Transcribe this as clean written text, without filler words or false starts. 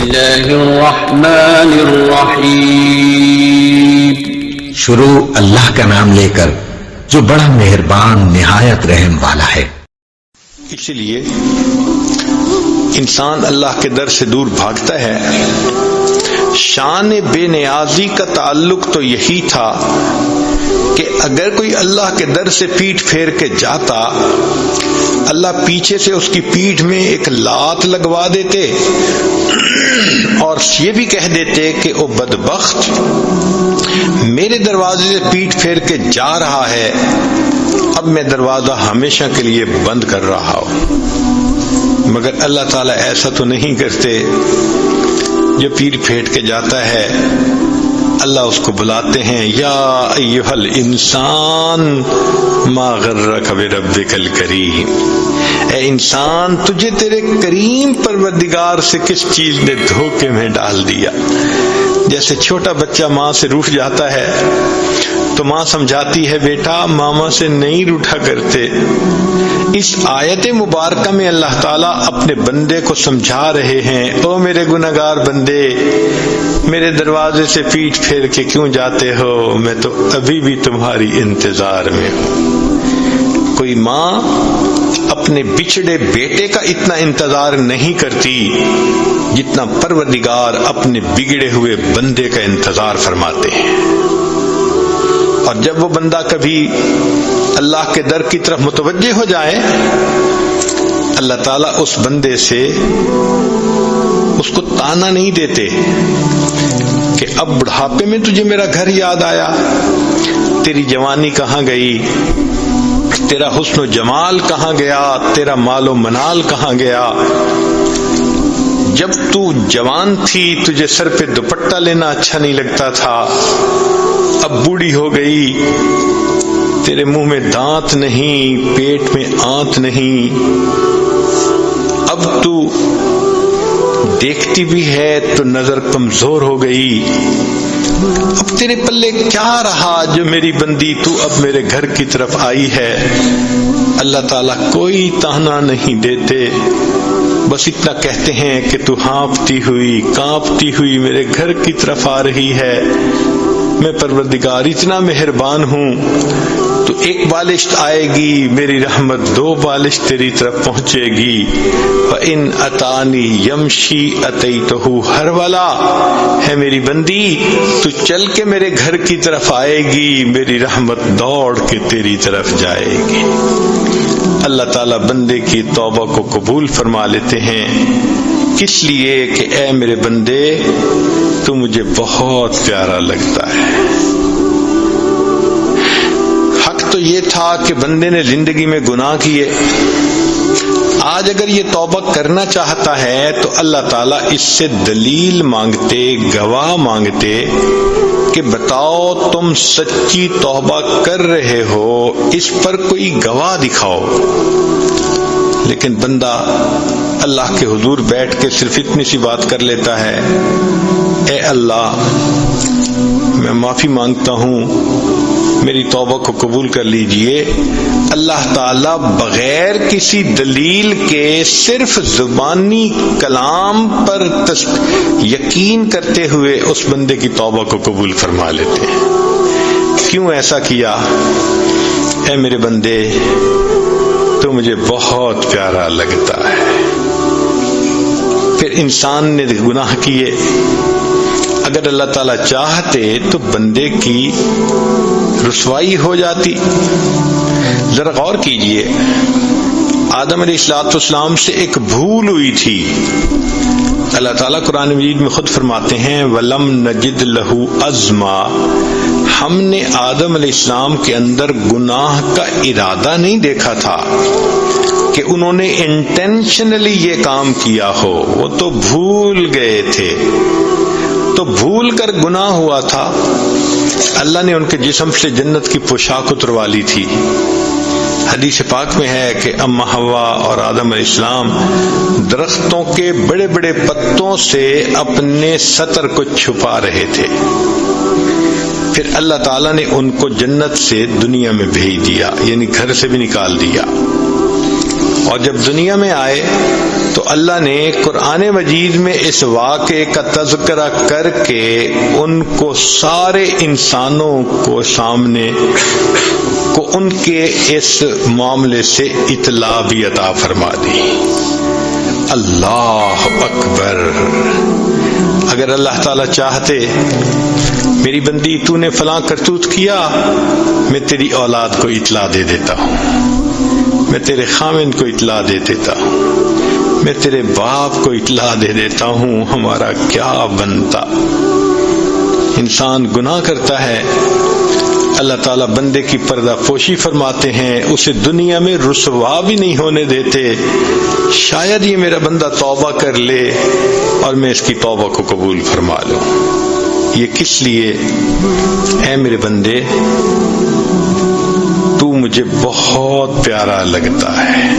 الله الرحمن الرحيم شروع اللہ کا نام لے کر جو بڑا مہربان نہایت رحم والا ہے۔ اسی لیے انسان اللہ کے در سے دور بھاگتا ہے۔ شان بے نیازی کا تعلق تو یہی تھا کہ اگر کوئی اللہ کے در سے پیٹھ پھیر کے جاتا، اللہ پیچھے سے اس کی پیٹھ میں ایک لات لگوا دیتے اور یہ بھی کہہ دیتے کہ او بدبخت، میرے دروازے سے پیٹھ پھیر کے جا رہا ہے، اب میں دروازہ ہمیشہ کے لیے بند کر رہا ہوں۔ مگر اللہ تعالیٰ ایسا تو نہیں کرتے۔ جو پیٹھ پھیر کے جاتا ہے اللہ اس کو بلاتے ہیں، یا ایھا الانسان ما غرک بربک الکریم، اے انسان تجھے تیرے کریم پروردگار سے کس چیز نے دھوکے میں ڈال دیا۔ جیسے چھوٹا بچہ ماں سے روٹھ جاتا ہے تو ماں سمجھاتی ہے بیٹا ماما سے نہیں روٹھا کرتے۔ اس آیت مبارکہ میں اللہ تعالیٰ اپنے بندے کو سمجھا رہے ہیں، او میرے گنہگار بندے، میرے دروازے سے پیٹھ پھیر کے کیوں جاتے ہو؟ میں تو ابھی بھی تمہاری انتظار میں ہوں۔ کوئی ماں اپنے بچھڑے بیٹے کا اتنا انتظار نہیں کرتی جتنا پروردگار اپنے بگڑے ہوئے بندے کا انتظار فرماتے ہیں۔ اور جب وہ بندہ کبھی اللہ کے در کی طرف متوجہ ہو جائے، اللہ تعالیٰ اس بندے سے اس کو تانا نہیں دیتے کہ اب بڑھاپے میں تجھے میرا گھر یاد آیا، تیری جوانی کہاں گئی، تیرا حسن و جمال کہاں گیا، تیرا مال و منال کہاں گیا۔ جب تو جوان تھی تجھے سر پہ دوپٹہ لینا اچھا نہیں لگتا تھا، اب بوڑھی ہو گئی، تیرے منہ میں دانت نہیں، پیٹ میں آنت نہیں، اب تو دیکھتی بھی ہے تو نظر کمزور ہو گئی، اب تیرے پلے کیا رہا جو میری بندی تو اب میرے گھر کی طرف آئی ہے۔ اللہ تعالیٰ کوئی تانا نہیں دیتے، بس اتنا کہتے ہیں کہ تو ہانپتی ہوئی کانپتی ہوئی میرے گھر کی طرف آ رہی ہے۔ میں پروردگار اتنا مہربان ہوں، تو ایک بالشت آئے گی میری رحمت، دو بالشت تیری طرف پہنچے گی۔ وَإِنْ أَتَانِي يَمْشِي أَتَيْتُهُ هَرْوَلًا، ہے میری بندی تو چل کے میرے گھر کی طرف آئے گی، میری رحمت دوڑ کے تیری طرف جائے گی۔ اللہ تعالیٰ بندے کی توبہ کو قبول فرما لیتے ہیں، کس لیے کہ اے میرے بندے تو مجھے بہت پیارا لگتا ہے۔ حق تو یہ تھا کہ بندے نے زندگی میں گناہ کیے، آج اگر یہ توبہ کرنا چاہتا ہے تو اللہ تعالیٰ اس سے دلیل مانگتے، گواہ مانگتے کہ بتاؤ تم سچی توبہ کر رہے ہو، اس پر کوئی گواہ دکھاؤ۔ لیکن بندہ اللہ کے حضور بیٹھ کے صرف اتنی سی بات کر لیتا ہے، اے اللہ میں معافی مانگتا ہوں، میری توبہ کو قبول کر لیجئے۔ اللہ تعالیٰ بغیر کسی دلیل کے صرف زبانی کلام پر یقین کرتے ہوئے اس بندے کی توبہ کو قبول فرما لیتے ہیں۔ کیوں ایسا کیا؟ اے میرے بندے تو مجھے بہت پیارا لگتا ہے۔ پھر انسان نے گناہ کیے، اگر اللہ تعالیٰ چاہتے تو بندے کی رسوائی ہو جاتی۔ ذرا غور کیجئے، آدم علیہ السلام سے ایک بھول ہوئی تھی، اللہ تعالیٰ قرآن مجید میں خود فرماتے ہیں وَلَمْ نَجِدْ لَهُ عَزْمًا، ہم نے آدم علیہ السلام کے اندر گناہ کا ارادہ نہیں دیکھا تھا کہ انہوں نے انٹینشنلی یہ کام کیا ہو، وہ تو بھول گئے تھے، تو بھول کر گناہ ہوا تھا۔ اللہ نے ان کے جسم سے جنت کی پوشاک اتروا لی تھی۔ حدیث پاک میں ہے کہ اما حوا اور آدم علیہ السلام درختوں کے بڑے بڑے پتوں سے اپنے سطر کو چھپا رہے تھے، پھر اللہ تعالیٰ نے ان کو جنت سے دنیا میں بھیج دیا، یعنی گھر سے بھی نکال دیا۔ اور جب دنیا میں آئے تو اللہ نے قرآن مجید میں اس واقعے کا تذکرہ کر کے ان کو سارے انسانوں کو سامنے کو ان کے اس معاملے سے اطلاع بھی عطا فرما دی۔ اللہ اکبر۔ اگر اللہ تعالیٰ چاہتے میری بندی تو نے فلاں کرتوت کیا، میں تیری اولاد کو اطلاع دے دیتا ہوں، میں تیرے خامند کو اطلاع دے دیتا ہوں، میں تیرے باپ کو اطلاع دے دیتا ہوں، ہمارا کیا بنتا۔ انسان گناہ کرتا ہے، اللہ تعالیٰ بندے کی پردہ پوشی فرماتے ہیں، اسے دنیا میں رسوا بھی نہیں ہونے دیتے، شاید یہ میرا بندہ توبہ کر لے اور میں اس کی توبہ کو قبول فرما لوں۔ یہ کس لیے؟ اے میرے بندے، تو مجھے بہت پیارا لگتا ہے،